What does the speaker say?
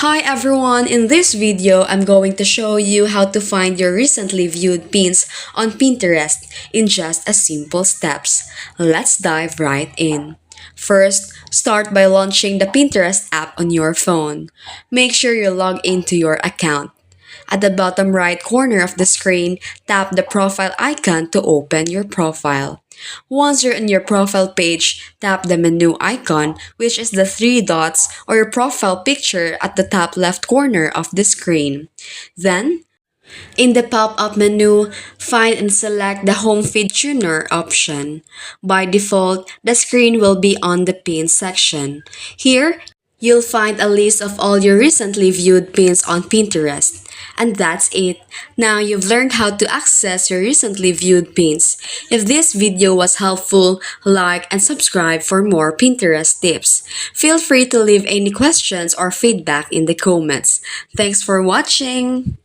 Hi everyone, in this video, I'm going to show you how to find your recently viewed pins on Pinterest in just a simple steps. Let's dive right in. First, start by launching the Pinterest app on your phone. Make sure you log into your account. At the bottom right corner of the screen, tap the profile icon to open your profile. Once you're on your profile page, tap the menu icon, which is the three dots or your profile picture at the top left corner of the screen. Then, in the pop-up menu, find and select the Home Feed Tuner option. By default, the screen will be on the pins section. Here, you'll find a list of all your recently viewed pins on Pinterest. And that's it. Now you've learned how to access your recently viewed pins. If this video was helpful, like and subscribe for more Pinterest tips. Feel free to leave any questions or feedback in the comments. Thanks for watching!